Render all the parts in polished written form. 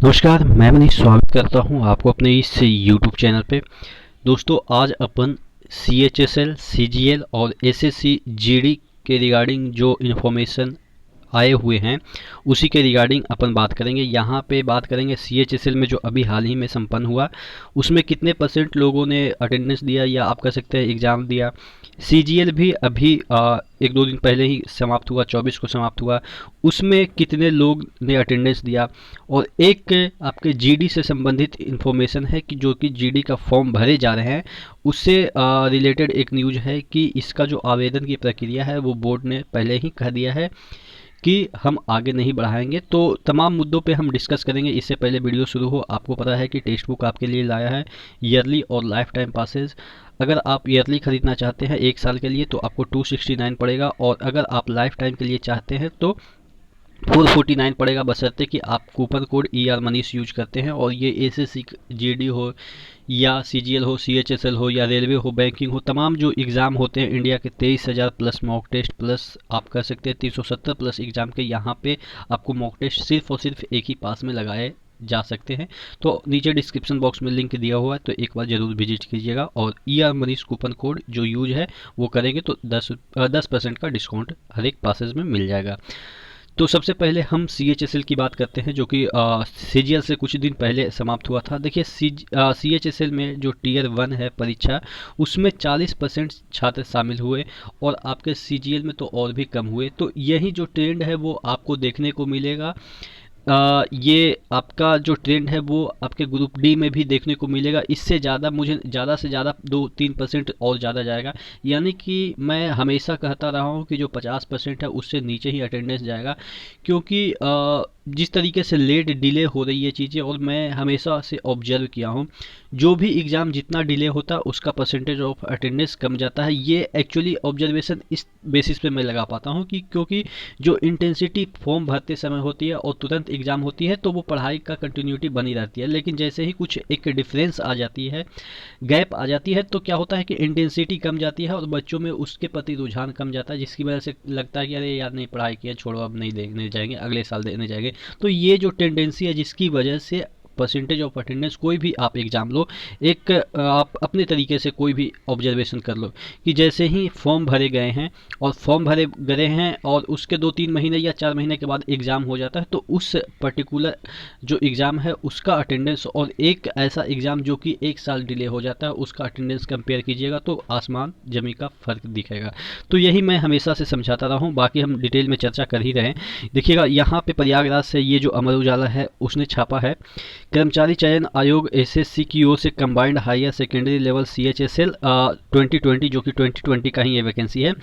नमस्कार, मैं मनीष स्वागत करता हूं आपको अपने इस YouTube चैनल पे। दोस्तों, आज अपन CHSL, CGL और SSC GD के रिगार्डिंग जो इन्फॉर्मेशन आए हुए हैं उसी के रिगार्डिंग अपन बात करेंगे। यहाँ पे बात करेंगे CHSL में जो अभी हाल ही में संपन्न हुआ उसमें कितने परसेंट लोगों ने अटेंडेंस दिया या आप कह सकते हैं एग्ज़ाम दिया। CGL भी अभी एक दो दिन पहले ही समाप्त हुआ, 24 को समाप्त हुआ, उसमें कितने लोग ने अटेंडेंस दिया। और एक आपके GD से संबंधित इन्फॉर्मेशन है कि जो कि GD का फॉर्म भरे जा रहे हैं उससे रिलेटेड एक न्यूज है कि इसका जो आवेदन की प्रक्रिया है वो बोर्ड ने पहले ही कह दिया है कि हम आगे नहीं बढ़ाएंगे। तो तमाम मुद्दों पे हम डिस्कस करेंगे। इससे पहले वीडियो शुरू हो, आपको पता है कि टेक्स्ट बुक आपके लिए लाया है ईयरली और लाइफ टाइम पासेज। अगर आप ईयरली खरीदना चाहते हैं 1 साल के लिए तो आपको 269 पड़ेगा, और अगर आप लाइफ टाइम के लिए चाहते हैं तो 449 पड़ेगा, बशर्ते कि आप coupon code ER Manish use करते हैं। और ये SSC GD हो या CGL हो, CHSL हो या रेलवे हो, बैंकिंग हो, तमाम जो एग्ज़ाम होते हैं इंडिया के 23,000 प्लस मॉक टेस्ट प्लस आप कर सकते हैं 370 प्लस एग्ज़ाम के, यहाँ पे आपको मॉक टेस्ट सिर्फ और सिर्फ एक ही पास में लगाए जा सकते हैं। तो नीचे डिस्क्रिप्शन बॉक्स में लिंक दिया हुआ है, तो एक बार ज़रूर विजिट कीजिएगा। और ER मनीष कूपन कोड जो यूज है वो करेंगे तो 10% का डिस्काउंट हर एक पासेज में मिल जाएगा। तो सबसे पहले हम CHSL की बात करते हैं जो कि CGL से कुछ दिन पहले समाप्त हुआ था। देखिए CHSL में जो टीयर 1 है परीक्षा, उसमें 40% छात्र शामिल हुए और आपके CGL में तो और भी कम हुए। तो यही जो ट्रेंड है वो आपको देखने को मिलेगा। ये आपका जो ट्रेंड है वो आपके ग्रुप डी में भी देखने को मिलेगा। इससे ज़्यादा मुझे ज़्यादा से ज़्यादा 2-3% और ज़्यादा जाएगा। यानी कि मैं हमेशा कहता रहा हूँ कि जो 50% है उससे नीचे ही अटेंडेंस जाएगा, क्योंकि जिस तरीके से लेट डिले हो रही है चीज़ें, और मैं हमेशा से ऑब्जर्व किया हूँ जो भी एग्ज़ाम जितना डिले होता है उसका परसेंटेज ऑफ अटेंडेंस कम जाता है। ये एक्चुअली ऑब्जर्वेशन इस बेसिस पे मैं लगा पाता हूँ कि क्योंकि जो इंटेंसिटी फॉर्म भरते समय होती है और तुरंत एग्ज़ाम होती है तो वो पढ़ाई का कंटिन्यूटी बनी रहती है, लेकिन जैसे ही कुछ एक डिफरेंस आ जाती है, गैप आ जाती है, तो क्या होता है कि इंटेंसिटी कम जाती है और बच्चों में उसके प्रति रुझान कम जाता है, जिसकी वजह से लगता है कि अरे यार नहीं पढ़ाई किया, छोड़ो अब नहीं देखने जाएंगे, अगले साल देने जाएंगे। तो ये जो टेंडेंसी है जिसकी वजह से परसेंटेज ऑफ अटेंडेंस, कोई भी आप एग्ज़ाम लो, एक आप अपने तरीके से कोई भी ऑब्जर्वेशन कर लो कि जैसे ही फॉर्म भरे गए हैं और फॉर्म भरे गए हैं और उसके 2-3 महीने या 4 महीने के बाद एग्ज़ाम हो जाता है, तो उस पर्टिकुलर जो एग्ज़ाम है उसका अटेंडेंस और एक ऐसा एग्ज़ाम जो कि 1 साल डिले हो जाता है उसका अटेंडेंस कंपेयर कीजिएगा तो आसमान ज़मीन का फ़र्क दिखेगा। तो यही मैं हमेशा से समझाता रहा हूँ, बाकी हम डिटेल में चर्चा कर ही रहे हैं। देखिएगा यहाँ पे प्रयागराज से ये जो अमर उजाला है उसने छापा है, कर्मचारी चयन आयोग SSC की ओर से combined higher secondary level CHSL 2020, जो कि 2020 का ही ये वैकेंसी है।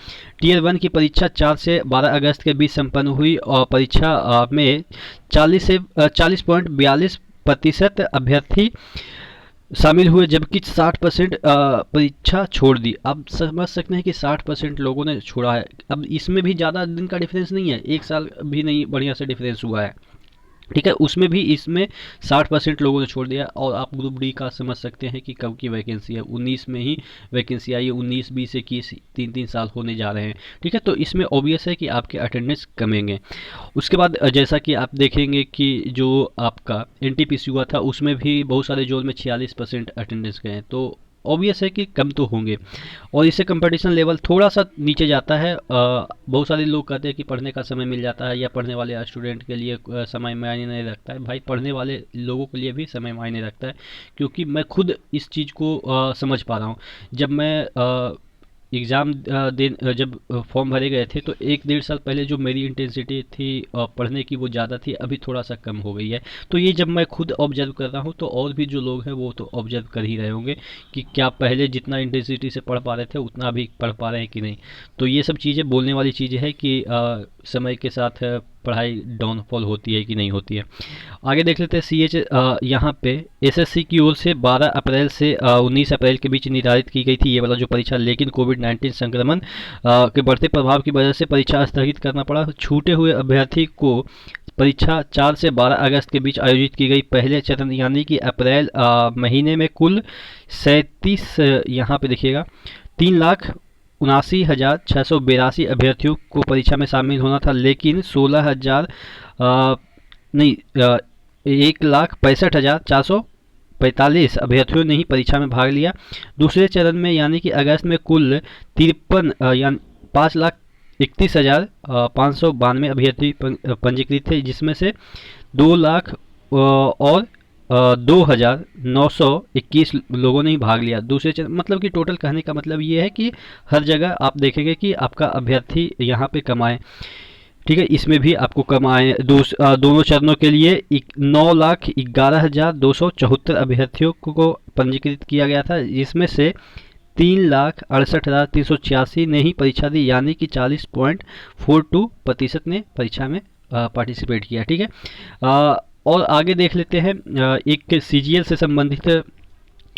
टीयर 1 की परीक्षा 4 से 12 अगस्त के बीच संपन्न हुई और परीक्षा में 40.42% अभ्यर्थी शामिल हुए, जबकि 60% परीक्षा छोड़ दी। आप समझ सकते हैं कि 60% लोगों ने छोड़ा है। अब इसमें भी ज़्यादा दिन का डिफरेंस नहीं है, 1 साल भी नहीं बढ़िया से डिफरेंस हुआ है, ठीक है। उसमें भी इसमें 60% लोगों ने छोड़ दिया। और आप ग्रुप डी का समझ सकते हैं कि कब की वैकेंसी है, 19 में ही वैकेंसी आई है, 19-20 21 3-3 साल होने जा रहे हैं, ठीक है। तो इसमें ऑब्वियस है कि आपके अटेंडेंस कमेंगे। उसके बाद जैसा कि आप देखेंगे कि जो आपका NTPC हुआ था उसमें भी बहुत सारे जोन में 46% अटेंडेंस गए हैं, तो ऑब्वियस है कि कम तो होंगे। और इससे कंपटीशन लेवल थोड़ा सा नीचे जाता है। बहुत सारे लोग कहते हैं कि पढ़ने का समय मिल जाता है या पढ़ने वाले स्टूडेंट के लिए समय मायने नहीं रखता है। भाई, पढ़ने वाले लोगों के लिए भी समय मायने रखता है, क्योंकि मैं खुद इस चीज़ को समझ पा रहा हूँ। जब मैं एग्ज़ाम जब फॉर्म भरे गए थे तो 1-1.5 साल पहले जो मेरी इंटेंसिटी थी पढ़ने की वो ज़्यादा थी, अभी थोड़ा सा कम हो गई है। तो ये जब मैं खुद ऑब्जर्व कर रहा हूँ तो और भी जो लोग हैं वो तो ऑब्जर्व कर ही रहे होंगे कि क्या पहले जितना इंटेंसिटी से पढ़ पा रहे थे उतना अभी पढ़ पा रहे हैं कि नहीं। तो ये सब चीज़ें बोलने वाली चीज़ें है कि समय के साथ पढ़ाई डाउनफॉल होती है कि नहीं होती है। आगे देख लेते हैं यहाँ पे SSC की ओर से 12 अप्रैल से 19 अप्रैल के बीच निर्धारित की गई थी ये वाला जो परीक्षा, लेकिन कोविड-19 संक्रमण के बढ़ते प्रभाव की वजह से परीक्षा स्थगित करना पड़ा। छूटे हुए अभ्यर्थी को परीक्षा 4 से 12 अगस्त के बीच आयोजित की गई। पहले चरण यानी कि अप्रैल महीने में कुल 37 यहाँ पे देखिएगा 3,79,682 अभ्यर्थियों को परीक्षा में शामिल होना था, लेकिन 16,000 नहीं 1,65,445 अभ्यर्थियों ने ही परीक्षा में भाग लिया। दूसरे चरण में यानी कि अगस्त में कुल 53 यानी 5,31,592 अभ्यर्थी पंजीकृत थे, जिसमें से 2 लाख और 2,921 लोगों ने ही भाग लिया दूसरे चरण। मतलब कि टोटल कहने का मतलब ये है कि हर जगह आप देखेंगे कि आपका अभ्यर्थी यहाँ पे कम आए। ठीक है, इसमें भी आपको कम आए। दोनों चरणों के लिए 9,11,274 अभ्यर्थियों को पंजीकृत किया गया था, जिसमें से 3,68,386 ने ही परीक्षा दी, यानी कि 40.42% ने परीक्षा में पार्टिसिपेट किया। ठीक है, और आगे देख लेते हैं एक सीजीएल से संबंधित,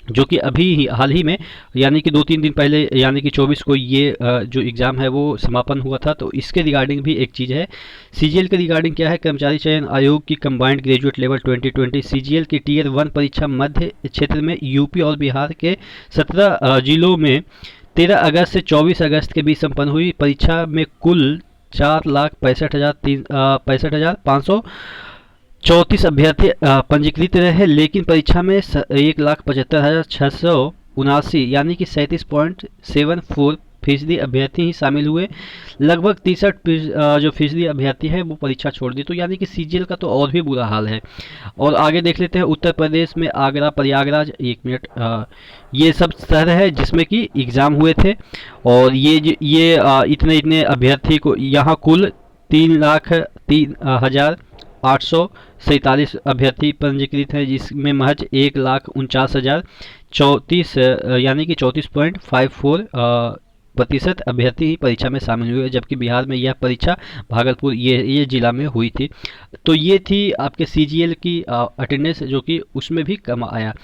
जो कि अभी ही हाल ही में यानी कि 2-3 दिन पहले यानी कि 24 को ये जो एग्ज़ाम है वो समापन हुआ था। तो इसके रिगार्डिंग भी एक चीज़ है। सीजीएल के रिगार्डिंग क्या है, कर्मचारी चयन आयोग की कंबाइंड ग्रेजुएट लेवल 2020 सीजीएल की टियर 1 परीक्षा मध्य क्षेत्र में यूपी और बिहार के 17 जिलों में 13 अगस्त से 24 अगस्त के बीच संपन्न हुई। परीक्षा में कुल 4,65,534 अभ्यर्थी पंजीकृत रहे, लेकिन परीक्षा में 1,75,679 यानी कि 37.74% अभ्यर्थी ही शामिल हुए। लगभग 63 जो फीसदी अभ्यर्थी है वो परीक्षा छोड़ दी। तो यानी कि सीजीएल का तो और भी बुरा हाल है। और आगे देख लेते हैं उत्तर प्रदेश में आगरा, प्रयागराज, 1 मिनट, ये सब शहर है जिसमें कि एग्ज़ाम हुए थे। और ये इतने अभ्यर्थी को यहाँ कुल 3,03,847 अभ्यर्थी पंजीकृत हैं, जिसमें महज 1,49,034 यानी कि 34.54% अभ्यर्थी ही परीक्षा में शामिल हुए, जबकि बिहार में यह परीक्षा भागलपुर ये जिला में हुई थी। तो ये थी आपके सीजीएल की अटेंडेंस, जो कि उसमें भी कम आया।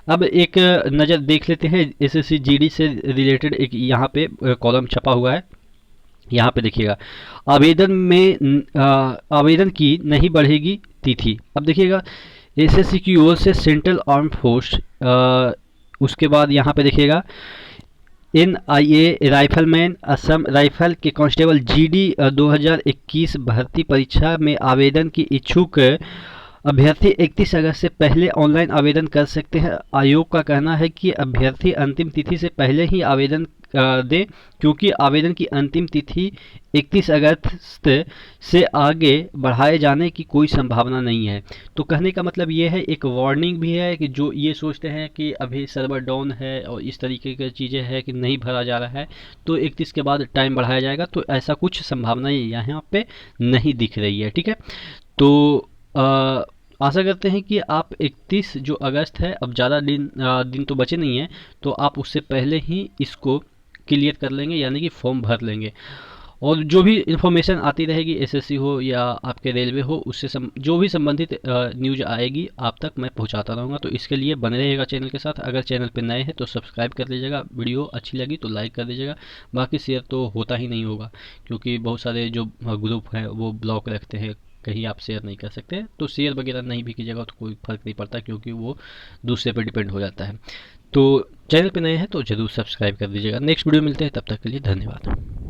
अब एक नज़र देख लेते हैं एसएससी जीडी से रिलेटेड, एक यहाँ पे कॉलम छपा हुआ है। यहाँ पे देखिएगा, आवेदन की नहीं बढ़ेगी तिथि। अब देखिएगा एसएससी की ओर से सेंट्रल आर्म फोर्स, उसके बाद यहाँ पे देखिएगा एनआईए राइफलमैन, असम राइफल के कांस्टेबल जीडी 2021 भर्ती परीक्षा में आवेदन की इच्छुक अभ्यर्थी 31 अगस्त से पहले ऑनलाइन आवेदन कर सकते हैं। आयोग का कहना है कि अभ्यर्थी अंतिम तिथि से पहले ही आवेदन दें, क्योंकि आवेदन की अंतिम तिथि 31 अगस्त से आगे बढ़ाए जाने की कोई संभावना नहीं है। तो कहने का मतलब ये है, एक वार्निंग भी है कि जो ये सोचते हैं कि अभी सर्वर डाउन है और इस तरीके की चीज़ें हैं कि नहीं भरा जा रहा है, तो 31 के बाद टाइम बढ़ाया जाएगा। तो ऐसा कुछ संभावना यहाँ पे नहीं दिख रही है। ठीक है, तो आशा करते हैं कि आप 31 जो अगस्त है, अब ज़्यादा दिन तो बचे नहीं हैं, तो आप उससे पहले ही इसको क्लियर कर लेंगे, यानी कि फॉर्म भर लेंगे। और जो भी इन्फॉर्मेशन आती रहेगी, एसएससी हो या आपके रेलवे हो, उससे जो भी संबंधित न्यूज आएगी आप तक मैं पहुंचाता रहूँगा। तो इसके लिए बने रहिएगा चैनल के साथ। अगर चैनल पर नए हैं तो सब्सक्राइब कर लीजिएगा, वीडियो अच्छी लगी तो लाइक कर दीजिएगा। बाकी शेयर तो होता ही नहीं होगा, क्योंकि बहुत सारे जो ग्रुप हैं वो ब्लॉक रखते हैं, कहीं आप शेयर नहीं कर सकते। तो शेयर वगैरह नहीं भी कीजिएगा तो कोई फ़र्क नहीं पड़ता, क्योंकि वो दूसरे पर डिपेंड हो जाता है। तो चैनल पे नए हैं तो ज़रूर सब्सक्राइब कर दीजिएगा। नेक्स्ट वीडियो मिलते हैं, तब तक के लिए धन्यवाद।